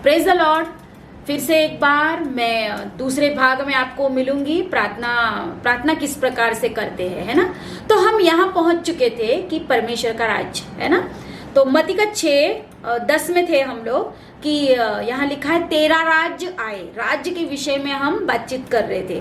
Praise the Lord. फिर से एक बार मैं दूसरे भाग में आपको मिलूंगी। प्रार्थना किस प्रकार से करते हैं, है ना। तो हम यहाँ पहुंच चुके थे कि परमेश्वर का राज्य, है ना। तो मत्ती का 6:10 में थे हम लोग कि यहाँ लिखा है तेरा राज्य आए। राज्य के विषय में हम बातचीत कर रहे थे।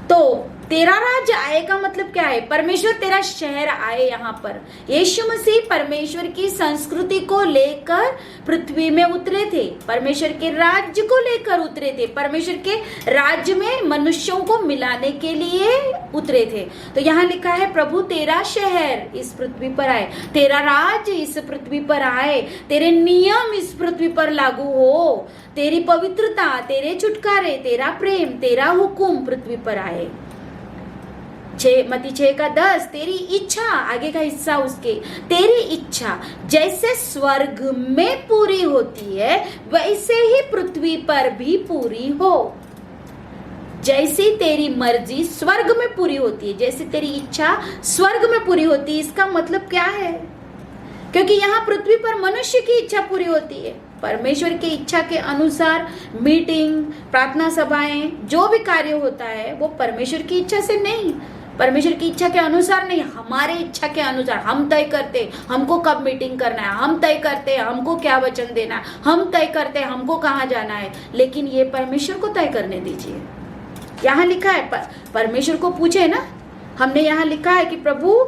तो तेरा राज्य आए का मतलब क्या है? परमेश्वर तेरा शहर आए। यहाँ पर यीशु मसीह परमेश्वर की संस्कृति को लेकर पृथ्वी में उतरे थे, परमेश्वर के राज्य को लेकर उतरे थे, परमेश्वर के राज्य में मनुष्यों को मिलाने के लिए उतरे थे। तो यहाँ लिखा है प्रभु तेरा शहर इस पृथ्वी पर आए, तेरा राज्य इस पृथ्वी पर आए, तेरे नियम इस पृथ्वी पर लागू हो, तेरी पवित्रता, तेरे छुटकारे, तेरा प्रेम, तेरा हुकुम पृथ्वी पर आए। मत्ती 6:10 तेरी इच्छा, आगे का हिस्सा उसके, तेरी इच्छा जैसे स्वर्ग में पूरी होती है वैसे ही पृथ्वी पर भी पूरी हो। जैसी तेरी मर्जी स्वर्ग में पूरी होती है, जैसे तेरी इच्छा स्वर्ग में पूरी होती है। इसका मतलब क्या है? क्योंकि यहाँ पृथ्वी पर मनुष्य की इच्छा पूरी होती है, परमेश्वर की इच्छा के अनुसार मीटिंग, प्रार्थना सभाएं, जो भी कार्य होता है वो परमेश्वर की इच्छा से नहीं, परमेश्वर की इच्छा के अनुसार नहीं, हमारे इच्छा के अनुसार। हम तय करते हमको कब मीटिंग करना है, हम तय करते हमको क्या वचन देना है, हम तय करते हमको कहाँ जाना है, लेकिन ये परमेश्वर को तय करने दीजिए। यहाँ लिखा है परमेश्वर को पूछे ना, हमने यहाँ लिखा है कि प्रभु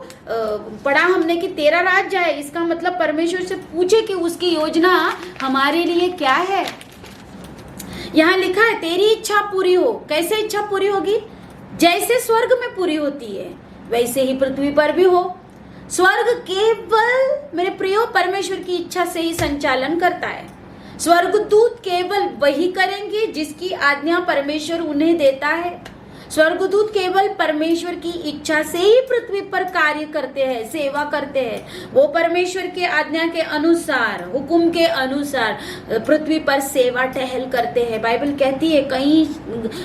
पढ़ा हमने कि तेरा राज्य आए। इसका मतलब परमेश्वर से पूछे कि उसकी योजना हमारे लिए क्या है। यहाँ लिखा है तेरी इच्छा पूरी हो। कैसे इच्छा पूरी होगी? जैसे स्वर्ग में पूरी होती है वैसे ही पृथ्वी पर भी हो। स्वर्ग केवल मेरे प्रियो परमेश्वर की इच्छा से ही संचालन करता है। स्वर्गदूत केवल वही करेंगे जिसकी आज्ञा परमेश्वर उन्हें देता है। स्वर्गदूत केवल परमेश्वर की इच्छा से ही पृथ्वी पर कार्य करते हैं, सेवा करते हैं। वो परमेश्वर के आज्ञा के अनुसार, हुकुम के अनुसार पृथ्वी पर सेवा टहल करते हैं। बाइबल कहती है, कई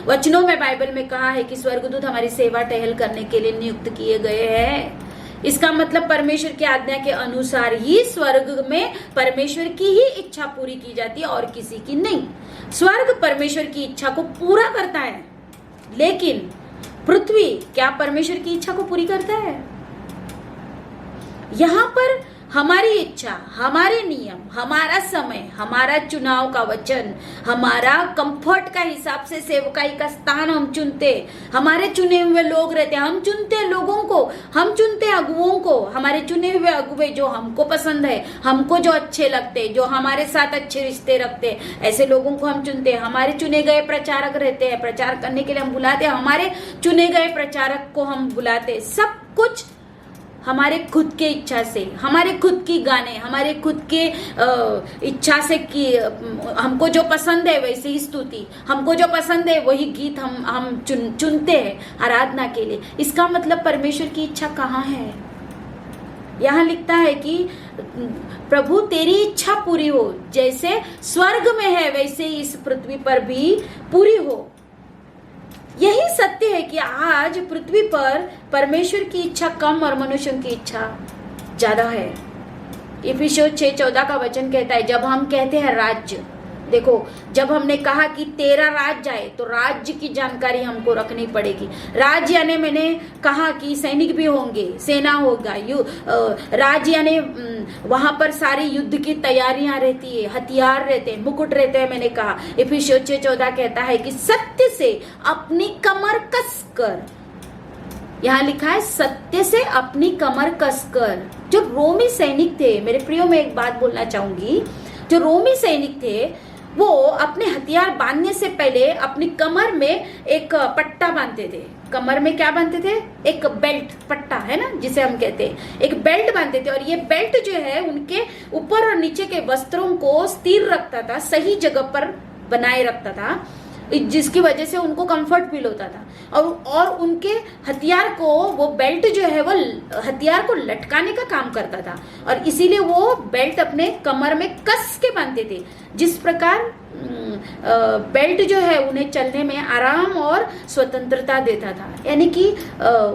वचनों में बाइबल में कहा है कि स्वर्गदूत हमारी सेवा टहल करने के लिए नियुक्त किए गए हैं। इसका मतलब परमेश्वर की आज्ञा के अनुसार ही स्वर्ग में परमेश्वर की ही इच्छा पूरी की जाती है और किसी की नहीं। स्वर्ग परमेश्वर की इच्छा को पूरा करता है, लेकिन पृथ्वी क्या परमेश्वर की इच्छा को पूरी करता है? यहां पर हमारी इच्छा, हमारे नियम, हमारा समय, हमारा चुनाव का वचन, हमारा कंफर्ट का हिसाब से सेवकाई का स्थान हम चुनते, हमारे चुने हुए लोग रहते, हम चुनते लोगों को, हम चुनते अगुओं को, हमारे चुने हुए अगुए जो हमको पसंद है, हमको जो अच्छे लगते, जो हमारे साथ अच्छे रिश्ते रखते, ऐसे लोगों को हम चुनते। हमारे चुने गए प्रचारक रहते हैं, प्रचार करने के लिए हम बुलाते, हमारे चुने गए प्रचारक को हम बुलाते। सब कुछ हमारे खुद के इच्छा से, हमारे खुद की गाने, हमारे खुद के इच्छा से कि हमको जो पसंद है वैसे ही स्तुति, हमको जो पसंद है वही गीत हम चुनते हैं आराधना के लिए। इसका मतलब परमेश्वर की इच्छा कहाँ है? यहाँ लिखता है कि प्रभु तेरी इच्छा पूरी हो, जैसे स्वर्ग में है वैसे ही इस पृथ्वी पर भी पूरी हो। यही सत्य है कि आज पृथ्वी पर परमेश्वर की इच्छा कम और मनुष्यों की इच्छा ज्यादा है। इफिसियों 6:14 का वचन कहता है, जब हम कहते हैं राज्य, देखो जब हमने कहा कि तेरा राज्य आए तो राज्य की जानकारी हमको रखनी पड़ेगी। राज्य यानी मैंने कहा कि सैनिक भी होंगे, सेना होगा, राज्य यानी वहां पर सारी युद्ध की तैयारियां रहती है, हथियार रहते हैं, मुकुट रहते हैं। मैंने कहा इफिसियों 6:14 कहता है कि सत्य से अपनी कमर कसकर, यहाँ लिखा है सत्य से अपनी कमर कसकर। जो रोमी सैनिक थे, मेरे प्रियो में एक बात बोलना चाहूंगी, जो रोमी सैनिक थे वो अपने हथियार बांधने से पहले अपनी कमर में एक पट्टा बांधते थे। कमर में क्या बांधते थे? एक बेल्ट, पट्टा है ना जिसे हम कहते हैं, एक बेल्ट बांधते थे। और ये बेल्ट जो है उनके ऊपर और नीचे के वस्त्रों को स्थिर रखता था, सही जगह पर बनाए रखता था, जिसकी वजह से उनको कंफर्ट फील होता था। और उनके हथियार को, वो बेल्ट जो है वो हथियार को लटकाने का काम करता था, और इसीलिए वो बेल्ट अपने कमर में कस के बांधते थे। जिस प्रकार बेल्ट जो है उन्हें चलने में आराम और स्वतंत्रता देता था, यानी कि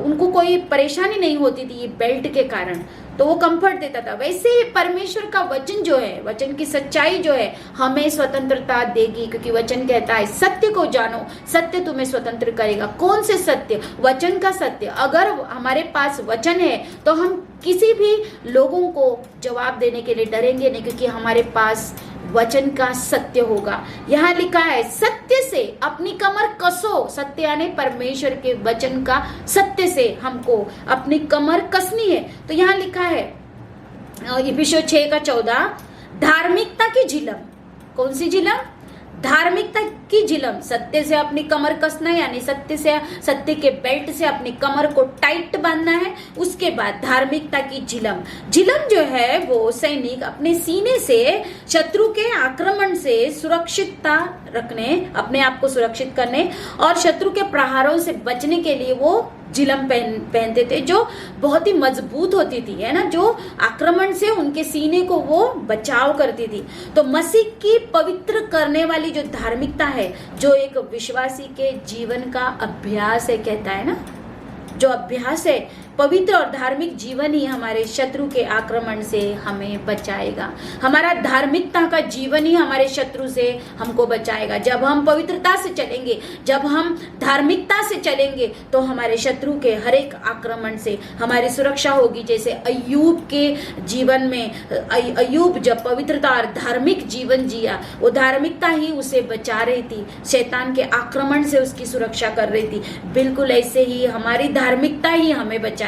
उनको कोई परेशानी नहीं होती थी ये बेल्ट के कारण। तो वो कंफर्ट देता था। वैसे ही परमेश्वर का वचन जो है, वचन की सच्चाई जो है, हमें स्वतंत्रता देगी, क्योंकि वचन कहता है सत्य को जानो, सत्य तुम्हें स्वतंत्र करेगा। कौन से सत्य? वचन का सत्य। अगर हमारे पास वचन है तो हम किसी भी लोगों को जवाब देने के लिए डरेंगे नहीं, क्योंकि हमारे पास वचन का सत्य होगा। यहाँ लिखा है सत्य से अपनी कमर कसो। सत्य यानी परमेश्वर के वचन का सत्य से हमको अपनी कमर कसनी है। तो यहाँ लिखा है इफिसियों 6:14, धार्मिकता की झिलम। कौन सी झिलम? धार्मिकता की झिलम। सत्य से अपनी कमर कसना है, यानी सत्य के बेल्ट से अपनी कमर को टाइट बांधना है। उसके बाद धार्मिकता की झिलम। झिलम जो है वो सैनिक अपने सीने से शत्रु के आक्रमण से सुरक्षितता रखने, अपने आप को सुरक्षित करने और शत्रु के प्रहारों से बचने के लिए वो झिलम पहनते थे, जो बहुत ही मजबूत होती थी, है ना, जो आक्रमण से उनके सीने को वो बचाव करती थी। तो मसीह की पवित्र करने वाली जो धार्मिकता है, जो एक विश्वासी के जीवन का अभ्यास है, कहता है ना, जो अभ्यास है, पवित्र और धार्मिक जीवन ही हमारे शत्रु के आक्रमण से हमें बचाएगा। हमारा धार्मिकता का जीवन ही हमारे शत्रु से हमको बचाएगा। जब हम पवित्रता से चलेंगे, जब हम धार्मिकता से चलेंगे, तो हमारे शत्रु के हर एक आक्रमण से हमारी सुरक्षा होगी। जैसे अय्यूब के जीवन में, अय्यूब जब पवित्रता और धार्मिक जीवन जिया, वो धार्मिकता ही उसे बचा रही थी, शैतान के आक्रमण से उसकी सुरक्षा कर रही थी। बिल्कुल ऐसे ही हमारी धार्मिकता ही हमें बचाएगी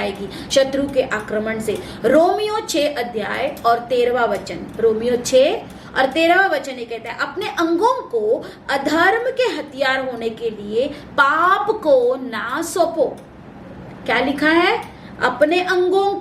शत्रु के आक्रमण से। रोमियो 6:13 रोमियो 6:13 ये कहता है, अपने अंगों को अधर्म के हथियार होने के लिए पाप को ना सौंपो। क्या लिखा है? अपने अंगों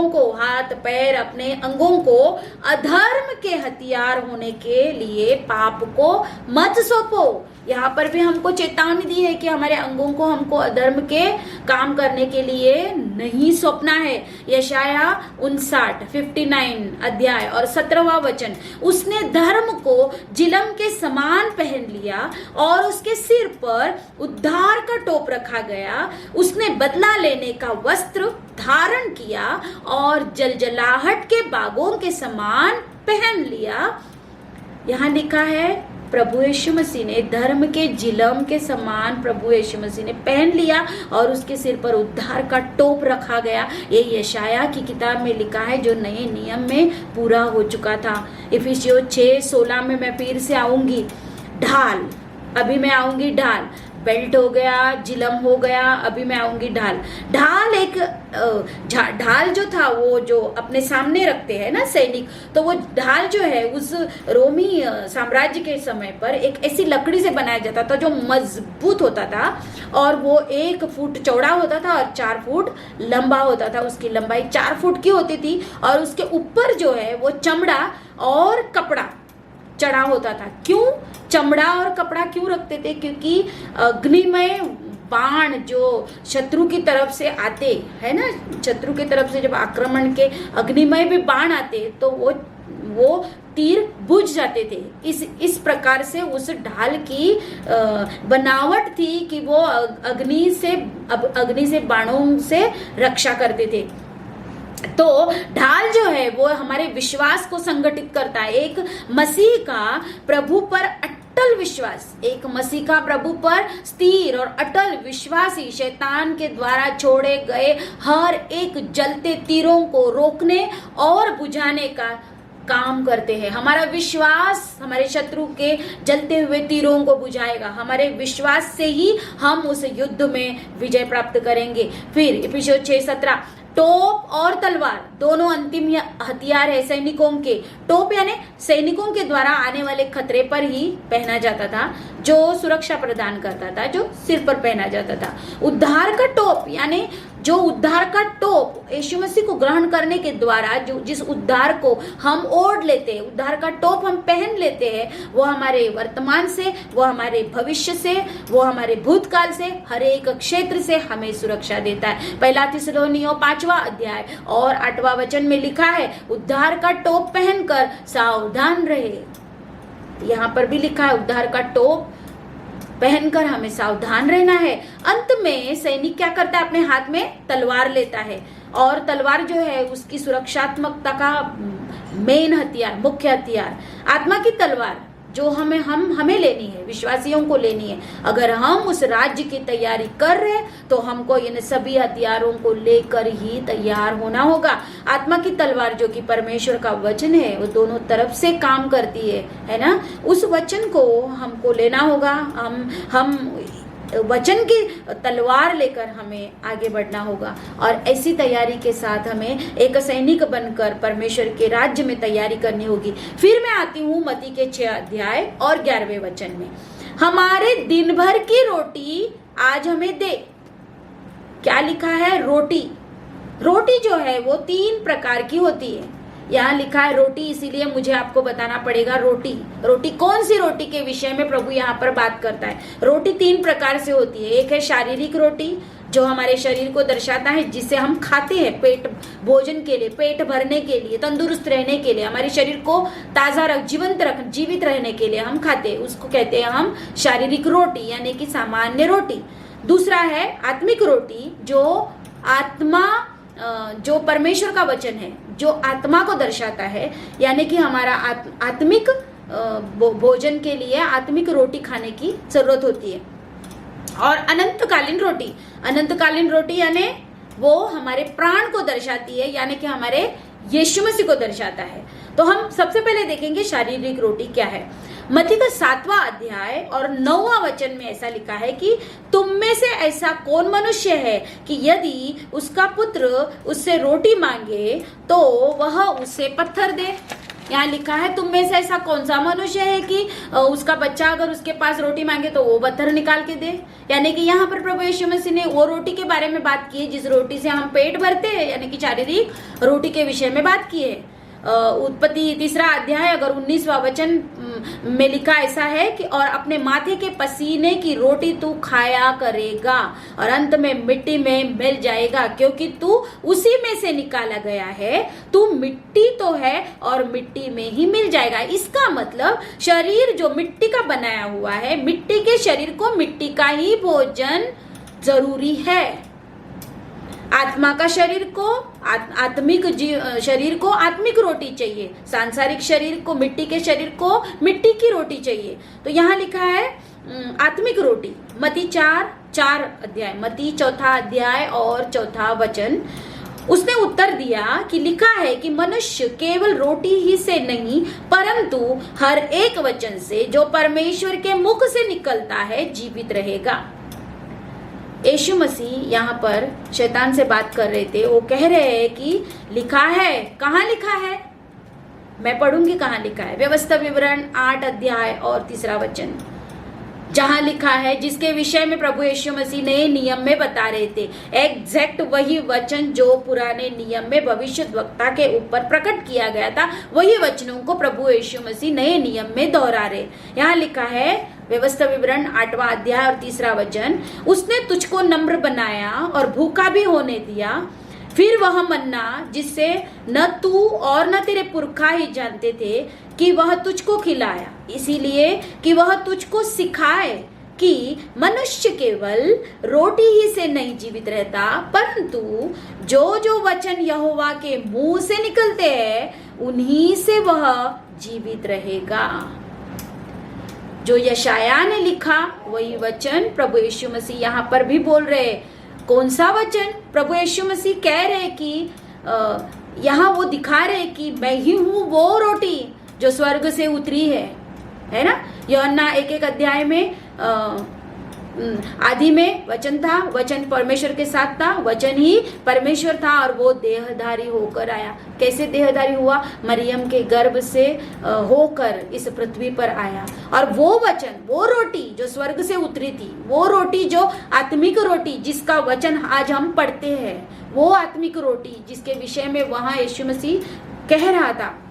को, हाथ पैर, अपने अंगों को अधर्म के हथियार होने के लिए पाप को मत सौंपो। यहाँ पर भी हमको चेतावनी दी है कि हमारे अंगों को हमको अधर्म के काम करने के लिए नहीं सौंपना है। यशाया 59 और 17 उसने धर्म को जिलम के समान पहन लिया और उसके सिर पर उद्धार का टोप रखा गया। उसने बदला लेने का वस्त्र धारण किया और जलजलाहट के बागों के समान पहन लिया। यहाँ लिखा है प्रभु यीशु मसीह ने धर्म के जिलम के समान प्रभु यीशु मसीह ने पहन लिया और उसके सिर पर उद्धार का टोप रखा गया। ये यशाया की किताब में लिखा है, जो नए नियम में पूरा हो चुका था। इफिसियों 6:16 में मैं फिर से आऊंगी। ढाल, अभी मैं आऊंगी ढाल। बेल्ट हो गया, जिलम हो गया, अभी मैं आऊंगी ढाल। ढाल एक ढाल जो था वो जो अपने सामने रखते हैं ना सैनिक, तो वो ढाल जो है उस रोमी साम्राज्य के समय पर एक ऐसी लकड़ी से बनाया जाता था जो मजबूत होता था और वो 1 फुट चौड़ा होता था और 4 फुट लंबा होता था। उसकी लंबाई 4 फुट की होती थी और उसके ऊपर जो है वो चमड़ा और कपड़ा चढ़ा होता था। क्यों चमड़ा और कपड़ा क्यों रखते थे? क्योंकि अग्निमय बाण जो शत्रु की तरफ से आते है ना, शत्रु की तरफ से जब आक्रमण के अग्निमय भी बाण आते तो वो तीर बुझ जाते थे। इस प्रकार से उस ढाल की बनावट थी कि वो अग्नि से बाणों से रक्षा करते थे। तो ढाल जो है वो हमारे विश्वास को संगठित करता है। एक मसीह का प्रभु पर अटल विश्वास, एक मसीह का प्रभु पर स्थिर और अटल विश्वासी शैतान के द्वारा छोड़े गए हर एक जलते तीरों को रोकने और बुझाने का काम करते हैं। हमारा विश्वास हमारे शत्रु के जलते हुए तीरों को बुझाएगा। हमारे विश्वास से ही हम उस युद्ध में विजय प्राप्त करेंगे। फिर इफिसियों 6:17 टोप और तलवार दोनों अंतिम हथियार है सैनिकों के। टोप यानी सैनिकों के द्वारा आने वाले खतरे पर ही पहना जाता था, जो सुरक्षा प्रदान करता था, जो सिर पर पहना जाता था। उद्धार का टोप यानी जो उद्धार का टोप यीशु मसीह को ग्रहण करने के द्वारा जो जिस उद्धार को हम ओढ़ लेते हैं, उद्धार का टोप हम पहन लेते हैं, वो हमारे वर्तमान से, वो हमारे भविष्य से, वो हमारे भूतकाल से, हर एक क्षेत्र से हमें सुरक्षा देता है। 1 थिस्सलुनीयों 5 और 8 में लिखा है, उद्धार का टोप पहनकर सावधान रहे। यहाँ पर भी लिखा है उद्धार का टोप पहनकर हमें सावधान रहना है। अंत में सैनिक क्या करता है, अपने हाथ में तलवार लेता है, और तलवार जो है उसकी सुरक्षात्मकता का मेन हथियार, मुख्य हथियार, आत्मा की तलवार जो हमें लेनी है, विश्वासियों को लेनी है। अगर हम उस राज्य की तैयारी कर रहे हैं तो हमको इन सभी हथियारों को लेकर ही तैयार होना होगा। आत्मा की तलवार जो कि परमेश्वर का वचन है, वो दोनों तरफ से काम करती है ना। उस वचन को हमको लेना होगा। हम वचन की तलवार लेकर हमें आगे बढ़ना होगा, और ऐसी तैयारी के साथ हमें एक सैनिक बनकर परमेश्वर के राज्य में तैयारी करनी होगी। फिर मैं आती हूँ मत्ती के 6 अध्याय और 11वें वचन में। हमारे दिन भर की रोटी आज हमें दे। क्या लिखा है? रोटी। रोटी जो है वो 3 प्रकार की होती है। यहाँ लिखा है रोटी, इसीलिए मुझे आपको बताना पड़ेगा रोटी। रोटी कौन सी रोटी के विषय में प्रभु यहाँ पर बात करता है। रोटी 3 प्रकार से होती है। एक है शारीरिक रोटी जो हमारे शरीर को दर्शाता है, जिसे हम खाते हैं पेट भोजन के लिए, पेट भरने के लिए, तंदुरुस्त रहने के लिए, हमारे शरीर को ताजा जीवित रहने के लिए हम खाते हैं। उसको कहते हैं हम शारीरिक रोटी, यानी कि सामान्य रोटी। दूसरा है आत्मिक रोटी, जो परमेश्वर का वचन है, जो आत्मा को दर्शाता है, यानी कि हमारा आत्मिक भोजन के लिए आत्मिक रोटी खाने की जरूरत होती है। और अनंतकालीन रोटी यानी वो हमारे प्राण को दर्शाती है, यानी कि हमारे यीशु मसीह को दर्शाता है। तो हम सबसे पहले देखेंगे शारीरिक रोटी क्या है। मत्ती का 7वां अध्याय और 9वां वचन में ऐसा लिखा है कि तुम में से ऐसा कौन मनुष्य है कि यदि उसका पुत्र उससे रोटी मांगे तो वह उसे पत्थर दे। यहाँ लिखा है तुम में से ऐसा कौन सा मनुष्य है कि उसका बच्चा अगर उसके पास रोटी मांगे तो वो पत्थर निकाल के दे। यानी कि यहाँ पर प्रभु यीशु मसीह ने वो रोटी के बारे में बात की है जिस रोटी से हम पेट भरते हैं, यानी कि शारीरिक रोटी के विषय में बात की है। उत्पत्ति 3 अध्याय अगर 19वां वचन में लिखा ऐसा है कि और अपने माथे के पसीने की रोटी तू खाया करेगा और अंत में मिट्टी में मिल जाएगा, क्योंकि तू उसी में से निकाला गया है। तू मिट्टी तो है और मिट्टी में ही मिल जाएगा। इसका मतलब शरीर जो मिट्टी का बनाया हुआ है, मिट्टी के शरीर को मिट्टी का ही भोजन जरूरी है। आत्मा का शरीर को शरीर को आत्मिक रोटी चाहिए, सांसारिक शरीर को, मिट्टी के शरीर को मिट्टी की रोटी चाहिए। तो यहाँ लिखा है आत्मिक रोटी। मत्ती 4 अध्याय, मत्ती 4 अध्याय और 4 वचन। उसने उत्तर दिया कि लिखा है कि मनुष्य केवल रोटी ही से नहीं परंतु हर एक वचन से जो परमेश्वर के मुख से निकलता है जीवित रहेगा। यीशु मसीह यहाँ पर शैतान से बात कर रहे थे। वो कह रहे हैं कि लिखा है, कहाँ लिखा है? मैं पढ़ूंगी कहाँ लिखा है। व्यवस्था विवरण 8 अध्याय और 3 वचन, जहां लिखा है, जिसके विषय में प्रभु यीशु मसीह नए नियम में बता रहे थे। एग्जैक्ट वही वचन जो पुराने नियम में भविष्यद्वक्ता के ऊपर प्रकट किया गया था, वही वचनों को प्रभु यीशु मसीह नए नियम में दोहरा रहे। यहाँ लिखा है व्यवस्था विवरण 8वां अध्याय और 3 वचन, उसने तुझको नम्र बनाया और भूखा भी होने दिया। फिर वह मन्ना जिससे न तू और न तेरे पुरखा ही जानते थे कि वह तुझको खिलाया, इसीलिए कि वह तुझको सिखाए कि मनुष्य केवल रोटी ही से नहीं जीवित रहता परंतु जो जो वचन यहोवा के मुंह से निकलते हैं उन्हीं से वह जीवित रहेगा। जो यशाया ने लिखा वही वचन प्रभु यीशु मसीह यहाँ पर भी बोल रहे। कौन सा वचन? प्रभु यीशु मसीह कह रहे कि यहाँ वो दिखा रहे कि मैं ही हूँ वो रोटी जो स्वर्ग से उतरी है ना। यूहन्ना 1 अध्याय में आदि में वचन था, वचन परमेश्वर के साथ था, वचन ही परमेश्वर था और वो देहधारी होकर आया। कैसे देहधारी हुआ? मरियम के गर्भ से होकर इस पृथ्वी पर आया। और वो वचन, वो रोटी जो स्वर्ग से उतरी थी, वो रोटी जो आत्मिक रोटी जिसका वचन आज हम पढ़ते हैं, वो आत्मिक रोटी जिसके विषय में वहां यीशु मसीह कह रहा था।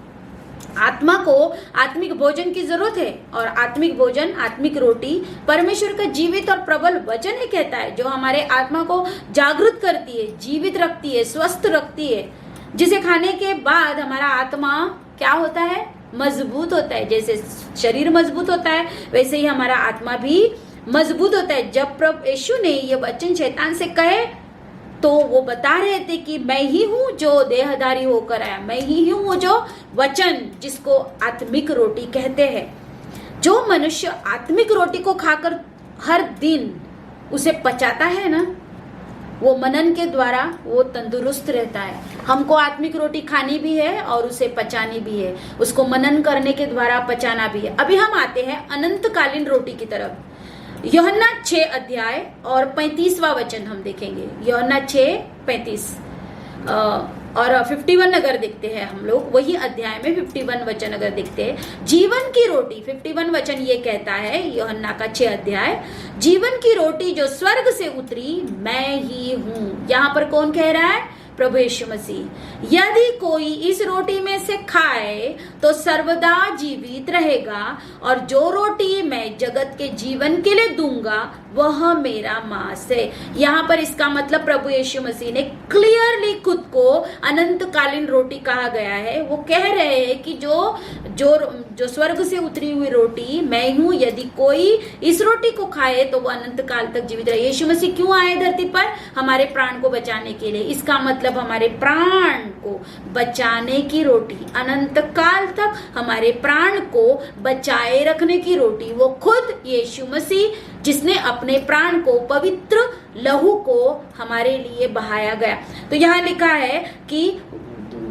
आत्मा को आत्मिक भोजन की जरूरत है और आत्मिक भोजन, आत्मिक रोटी परमेश्वर का जीवित और प्रबल वचन ही कहता है, जो हमारे आत्मा को जागृत करती है, जीवित रखती है, स्वस्थ रखती है, जिसे खाने के बाद हमारा आत्मा क्या होता है? मजबूत होता है। जैसे शरीर मजबूत होता है वैसे ही हमारा आत्मा भी मजबूत होता है। जब प्रभु यीशु ने ये वचन शैतान से कहे तो वो बता रहे थे कि मैं ही हूं जो देहधारी होकर आया, मैं ही हूं वो जो वचन जिसको आत्मिक रोटी कहते हैं। जो मनुष्य आत्मिक रोटी को खाकर हर दिन उसे पचाता है ना, वो मनन के द्वारा वो तंदुरुस्त रहता है। हमको आत्मिक रोटी खानी भी है और उसे पचानी भी है, उसको मनन करने के द्वारा पचाना भी है। अभी हम आते हैं अनंतकालीन रोटी की तरफ। यूहन्ना 6 अध्याय और 35वां वचन हम देखेंगे। यूहन्ना 6:35 और 51 अगर देखते हैं हम लोग, वही अध्याय में 51 वचन अगर देखते हैं, जीवन की रोटी 51 वचन ये कहता है, यूहन्ना का 6 अध्याय, जीवन की रोटी जो स्वर्ग से उतरी मैं ही हूं। यहाँ पर कौन कह रहा है? प्रभु यीशु मसीह। यदि कोई इस रोटी में से खाए तो सर्वदा जीवित रहेगा, और जो रोटी मैं जगत के जीवन के लिए दूंगा वह मेरा मांस है। यहाँ पर इसका मतलब प्रभु यीशु मसीह ने क्लियरली खुद को अनंतकालीन रोटी कहा गया है। वो कह रहे हैं कि जो स्वर्ग से उतरी हुई रोटी मैं हूं, यदि कोई इस रोटी को खाए तो वो अनंत काल तक जीवित रहे। यीशु मसीह क्यों आए धरती पर? हमारे प्राण को बचाने के लिए। इसका मतलब हमारे प्राण को बचाने की रोटी, अनंत काल तक हमारे प्राण को बचाए रखने की रोटी, वो खुद यीशु मसीह, जिसने अपने प्राण को, पवित्र लहू को हमारे लिए बहाया गया। तो यहाँ लिखा है कि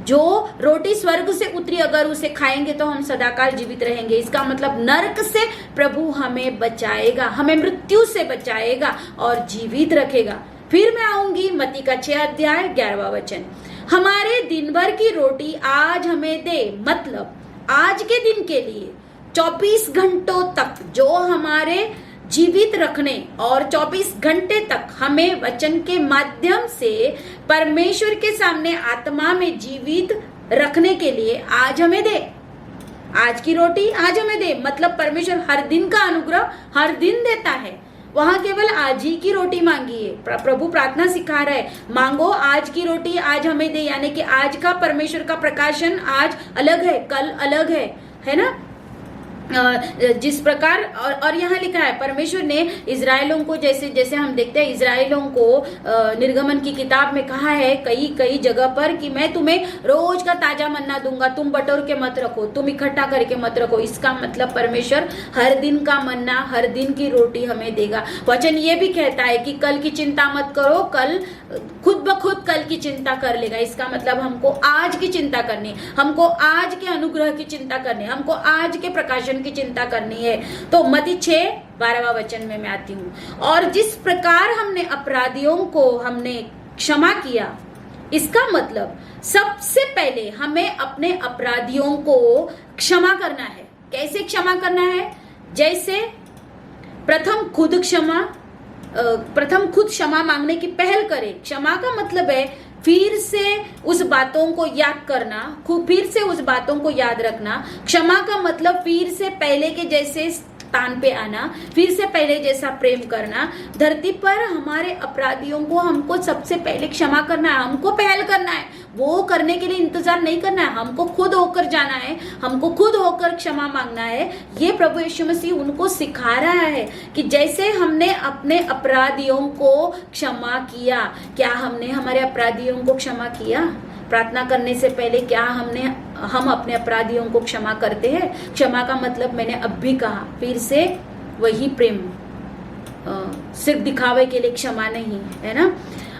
जो रोटी स्वर्ग से उतरी, अगर उसे खाएंगे तो हम सदाकाल जीवित रहेंगे। इसका मतलब नरक से प्रभु हमें बचाएगा, हमें मृत्यु से बचाएगा और जीवित रखेगा। फिर मैं आऊंगी मत्ती का 6 अध्याय 11वां वचन, हमारे दिन भर की रोटी आज हमें दे। मतलब आज के दिन के लिए 24 घंटों तक जो हमारे जीवित रखने और 24 घंटे तक हमें वचन के माध्यम से परमेश्वर के सामने आत्मा में जीवित रखने के लिए आज हमें दे। आज की रोटी आज हमें दे, मतलब परमेश्वर हर दिन का अनुग्रह हर दिन देता है। वहां केवल आज ही की रोटी मांगी है। प्रभु प्रार्थना सिखा रहा है, मांगो आज की रोटी आज हमें दे, यानी कि आज का परमेश्वर का प्रकाशन आज अलग है, कल अलग है ना। जिस प्रकार और यहाँ लिखा है परमेश्वर ने इजराइलों को, जैसे जैसे हम देखते हैं इजराइलों को निर्गमन की किताब में कहा है कई जगह पर कि मैं तुम्हें रोज का ताजा मन्ना दूंगा, तुम बटोर के मत रखो, तुम इकट्ठा करके मत रखो। इसका मतलब परमेश्वर हर दिन का मन्ना, हर दिन की रोटी हमें देगा। वचन ये भी कहता है कि कल की चिंता मत करो, कल खुद ब खुद कल की चिंता कर लेगा। इसका मतलब हमको आज की चिंता करनी, हमको आज के अनुग्रह की चिंता करनी, हमको आज के प्रकाशन की चिंता करनी है। तो मत्ती 6:12वां वचन में मैं आती हूँ, और जिस प्रकार हमने अपराधियों को हमने क्षमा किया, इसका मतलब सबसे पहले हमें अपने अपराधियों को क्षमा करना है। कैसे क्षमा करना है? जैसे प्रथम खुद क्षमा मांगने की पहल करें। क्षमा का मतलब है फिर से उस बातों को याद करना, फिर से उस बातों को याद रखना। क्षमा का मतलब फिर से पहले के जैसे स्थान पे आना, फिर से पहले जैसा प्रेम करना। धरती पर हमारे अपराधियों को हमको सबसे पहले क्षमा करना है, हमको पहल करना है। वो करने के लिए इंतजार नहीं करना है, हमको खुद होकर जाना है, हमको खुद होकर क्षमा मांगना है। ये प्रभु यीशु मसीह उनको सिखा रहा है कि जैसे हमने अपने अपराधियों को क्षमा किया, क्या हमने हमारे अपराधियों को क्षमा किया? प्रार्थना करने से पहले क्या हम अपने अपराधियों को क्षमा करते हैं? क्षमा का मतलब मैंने अब भी कहा, फिर से वही प्रेम, सिर्फ दिखावे के लिए क्षमा नहीं है ना।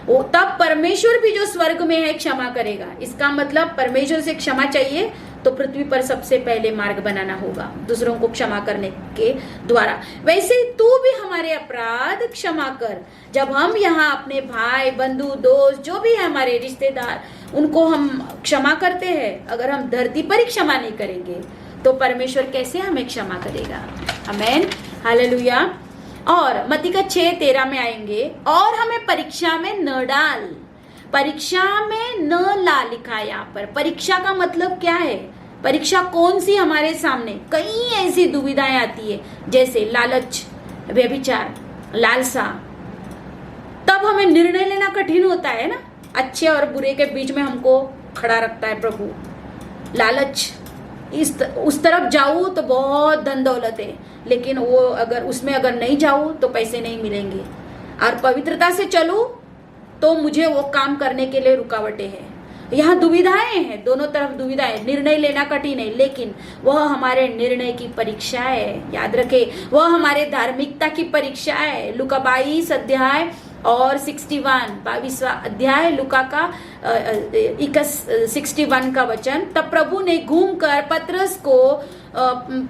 वो तब परमेश्वर भी जो स्वर्ग में है क्षमा करेगा। इसका मतलब परमेश्वर से क्षमा चाहिए तो पृथ्वी पर सबसे पहले मार्ग बनाना होगा दूसरों को क्षमा करने के द्वारा। वैसे ही तू भी हमारे अपराध क्षमा कर। जब हम यहाँ अपने भाई बंधु दोस्त जो भी है हमारे रिश्तेदार, उनको हम क्षमा करते हैं, अगर हम धरती पर ही क्षमा नहीं करेंगे तो परमेश्वर कैसे हमें क्षमा करेगा? आमेन, हालेलुया। और मत्ती का 6:13 में आएंगे, और हमें परीक्षा में न डाल। परीक्षा में न ला लिखा है यहाँ पर। परीक्षा का मतलब क्या है? परीक्षा कौन सी हमारे सामने? कई ऐसी दुविधाएं आती है, जैसे लालच, व्यभिचार, लालसा। तब हमें निर्णय लेना कठिन होता है ना। अच्छे और बुरे के बीच में हमको खड़ा रखता है प्रभु। लालच, उस तरफ जाऊं तो बहुत धन दौलत है, लेकिन वो अगर नहीं जाऊं तो पैसे नहीं मिलेंगे। और पवित्रता से चलूं तो मुझे वो काम करने के लिए रुकावटें हैं। यहाँ दुविधाएं हैं, दोनों तरफ दुविधाएं। निर्णय लेना कठिन है, लेकिन वह हमारे निर्णय की परीक्षा है। याद रखे, वह हमारे धार्मिकता की परीक्षा है। लुका 22 अध्याय और 22वां अध्याय लुका का 61 का वचन। तब प्रभु ने घूमकर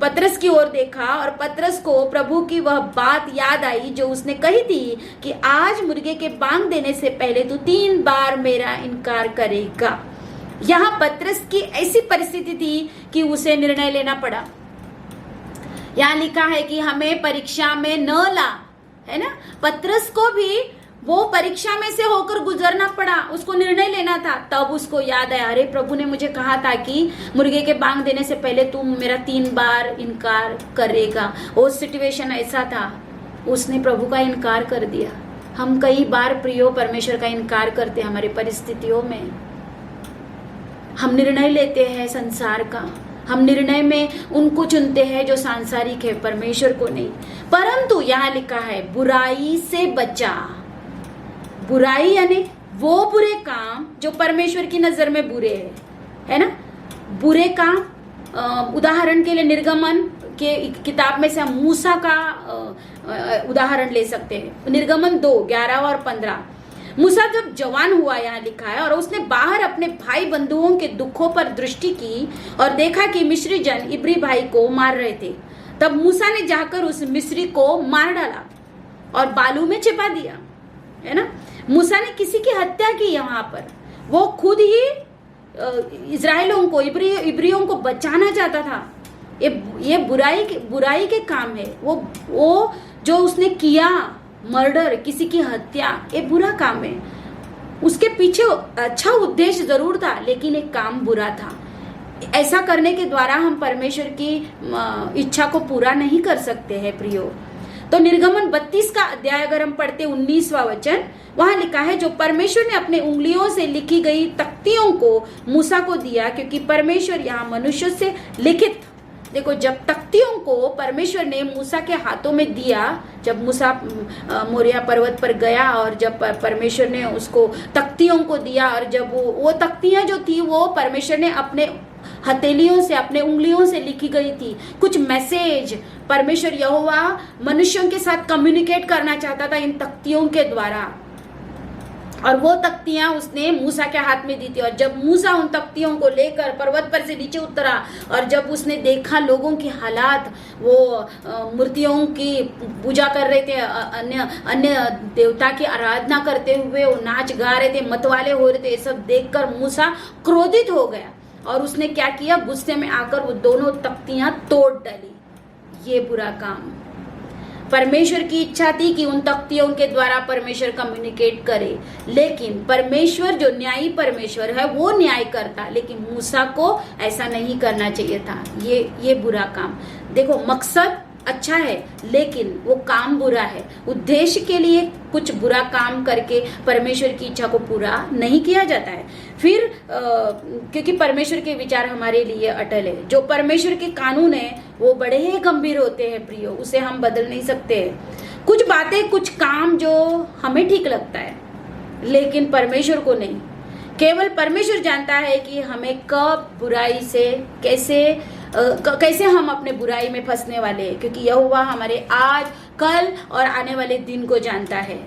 पतरस की ओर देखा और पतरस को प्रभु की वह बात याद आई जो उसने कही थी कि आज मुर्गे के बांग देने से पहले तू 3 बार मेरा इनकार करेगा। यहाँ पतरस की ऐसी परिस्थिति थी कि उसे निर्णय लेना पड़ा। यहाँ लिखा है कि हमें परीक्षा में न ला, है ना। पतरस को भी वो परीक्षा में से होकर गुजरना पड़ा, उसको निर्णय लेना था। तब उसको याद आया, अरे प्रभु ने मुझे कहा था कि मुर्गे के बांग देने से पहले तुम मेरा 3 बार इनकार करेगा। वो सिचुएशन ऐसा था, उसने प्रभु का इनकार कर दिया। हम कई बार प्रियो परमेश्वर का इनकार करते हैं। हमारी परिस्थितियों में हम निर्णय लेते हैं संसार का, हम निर्णय में उनको चुनते हैं जो सांसारिक है, परमेश्वर को नहीं। परंतु यहाँ लिखा है बुराई से बचा। बुराई यानी वो बुरे काम जो परमेश्वर की नजर में बुरे है ना। बुरे काम, उदाहरण के लिए निर्गमन के किताब में से हम मूसा का उदाहरण ले सकते हैं। निर्गमन 2:11 और 15। मूसा जब जवान हुआ, यहाँ लिखा है, और उसने बाहर अपने भाई बंधुओं के दुखों पर दृष्टि की और देखा कि मिस्री जन इब्री भाई को मार रहे थे। तब मूसा ने जाकर उस मिस्री को मार डाला और बालू में छिपा दिया, है ना। मूसा ने किसी की हत्या की। यहाँ पर वो खुद ही इजराइलों को, इब्रियों को बचाना चाहता था। ये बुराई के काम है। वो जो उसने किया, मर्डर, किसी की हत्या, ये बुरा काम है। उसके पीछे अच्छा उद्देश्य जरूर था, लेकिन एक काम बुरा था। ऐसा करने के द्वारा हम परमेश्वर की इच्छा को पूरा नहीं कर सकते हैं प्रियो। तो निर्गमन 32 का अध्याय अगर हम पढ़ते 19वां वचन, वहां लिखा है जो परमेश्वर ने अपने उंगलियों से लिखी गई तख्तियों को मूसा को दिया, क्योंकि परमेश्वर यहाँ मनुष्य से लिखित, देखो जब तख्तियों को परमेश्वर ने मूसा के हाथों में दिया, जब मूसा मोरिया पर्वत पर गया और जब परमेश्वर ने उसको तख्तियों को दिया, और जब वो तख्तियां जो थी वो परमेश्वर ने अपने हथेलियों से, अपने उंगलियों से लिखी गई थी। कुछ मैसेज परमेश्वर यहोवा मनुष्यों के साथ कम्युनिकेट करना चाहता था इन तख्तियों के द्वारा, और वो तख्तियां उसने मूसा के हाथ में दी थी। और जब मूसा उन तख्तियों को लेकर पर्वत पर से नीचे उतरा और जब उसने देखा लोगों की हालात, वो मूर्तियों की पूजा कर रहे थे, अन्य देवता की आराधना करते हुए वो नाच गा रहे थे, मतवाले हो रहे थे, ये सब देखकर मूसा क्रोधित हो गया और उसने क्या किया, गुस्से में आकर वो दोनों तख्तियां तोड़ डाली। ये बुरा काम। परमेश्वर की इच्छा थी कि उन तख्तियों के द्वारा परमेश्वर कम्युनिकेट करे, लेकिन परमेश्वर जो न्यायी परमेश्वर है वो न्याय करता, लेकिन मूसा को ऐसा नहीं करना चाहिए था। ये बुरा काम। देखो मकसद अच्छा है, लेकिन वो काम बुरा है। उद्देश्य के लिए कुछ बुरा काम करके परमेश्वर की इच्छा को पूरा नहीं किया जाता है। फिर क्योंकि परमेश्वर के विचार हमारे लिए अटल है। जो परमेश्वर के कानून है वो बड़े ही गंभीर होते हैं प्रियो, उसे हम बदल नहीं सकते। कुछ बातें, कुछ काम जो हमें ठीक लगता है, लेकिन परमेश्वर को नहीं। केवल परमेश्वर जानता है कि हमें कब बुराई से कैसे हम अपने बुराई में फंसने वाले हैं, क्योंकि यहोवा हमारे आज, कल और आने वाले दिन को जानता है।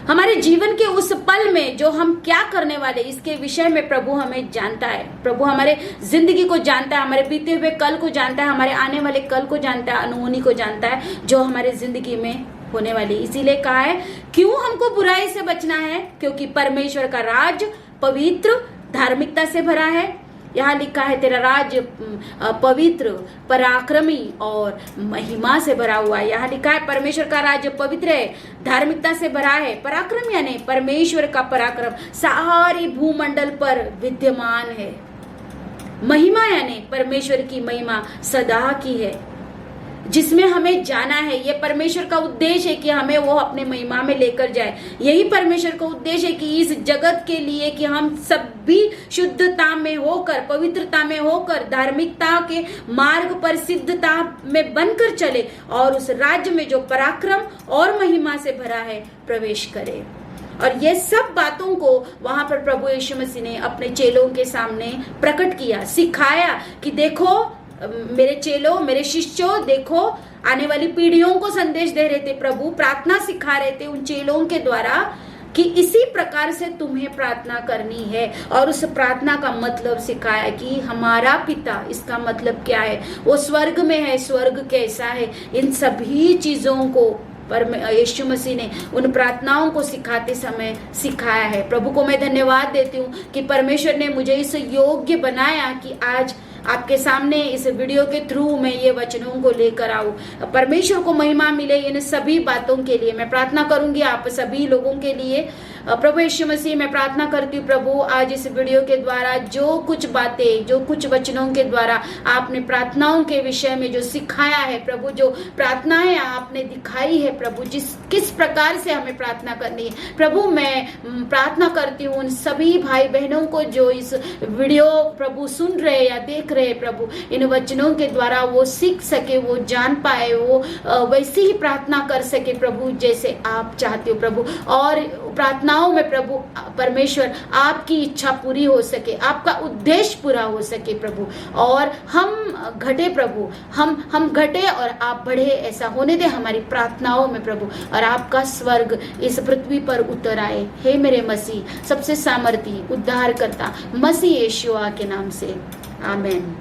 हमारे जीवन के उस पल में जो हम क्या करने वाले, इसके विषय में प्रभु हमें जानता है। प्रभु हमारे जिंदगी को जानता है, हमारे बीते हुए कल को जानता है, हमारे आने वाले कल को जानता है, अनहोनी को जानता है जो हमारे जिंदगी में होने वाली। इसीलिए कहा है क्यों हमको बुराई से बचना है, क्योंकि परमेश्वर का राज पवित्र धार्मिकता से भरा है। यहाँ लिखा है तेरा राज पवित्र, पराक्रमी और महिमा से भरा हुआ है। यहाँ लिखा है परमेश्वर का राज्य पवित्र है, धार्मिकता से भरा है। पराक्रम यानी परमेश्वर का पराक्रम सारी भूमंडल पर विद्यमान है। महिमा यानी परमेश्वर की महिमा सदा की है। जिसमें हमें जाना है। ये परमेश्वर का उद्देश्य है कि हमें वो अपने महिमा में लेकर जाए। यही परमेश्वर का उद्देश्य है कि इस जगत के लिए कि हम सभी शुद्धता में होकर, पवित्रता में होकर, धार्मिकता के मार्ग पर सिद्धता में बनकर चले और उस राज्य में जो पराक्रम और महिमा से भरा है प्रवेश करे। और ये सब बातों को वहां पर प्रभु यीशु मसीह ने अपने चेलों के सामने प्रकट किया, सिखाया कि देखो मेरे चेलों, मेरे शिष्यों, देखो आने वाली पीढ़ियों को संदेश दे रहे थे प्रभु, प्रार्थना सिखा रहे थे उन चेलों के द्वारा कि इसी प्रकार से तुम्हें प्रार्थना करनी है। और उस प्रार्थना का मतलब सिखाया कि हमारा पिता, इसका मतलब क्या है, वो स्वर्ग में है, स्वर्ग कैसा है, इन सभी चीजों को पर यीशु मसीह ने उन प्रार्थनाओं को सिखाते समय सिखाया है। प्रभु को मैं धन्यवाद देती हूँ कि परमेश्वर ने मुझे इस योग्य बनाया कि आज आपके सामने इस वीडियो के थ्रू मैं ये वचनों को लेकर आऊं। परमेश्वर को महिमा मिले इन सभी बातों के लिए। मैं प्रार्थना करूंगी आप सभी लोगों के लिए। प्रभु यीशु मसीह, मैं प्रार्थना करती हूँ प्रभु, आज इस वीडियो के द्वारा जो कुछ बातें, जो कुछ वचनों के द्वारा आपने प्रार्थनाओं के विषय में जो सिखाया है प्रभु, जो प्रार्थनाएं आपने दिखाई है प्रभु, किस प्रकार से हमें प्रार्थना करनी है प्रभु, मैं प्रार्थना करती हूँ उन सभी भाई बहनों को जो इस वीडियो प्रभु सुन रहे या देख रहे प्रभु, इन वचनों के द्वारा वो सीख सके, वो जान पाए, वो वैसी ही प्रार्थना कर सके प्रभु जैसे आप चाहते हो प्रभु। और प्रार्थनाओं में प्रभु परमेश्वर आपकी इच्छा पूरी हो सके, आपका उद्देश्य पूरा हो सके प्रभु, और हम घटे प्रभु, हम घटे और आप बढ़े, ऐसा होने दे हमारी प्रार्थनाओं में प्रभु, और आपका स्वर्ग इस पृथ्वी पर उतर आए। हे मेरे मसीह, सबसे सामर्थी उद्धार करता मसीह यीशु के नाम से, आमेन।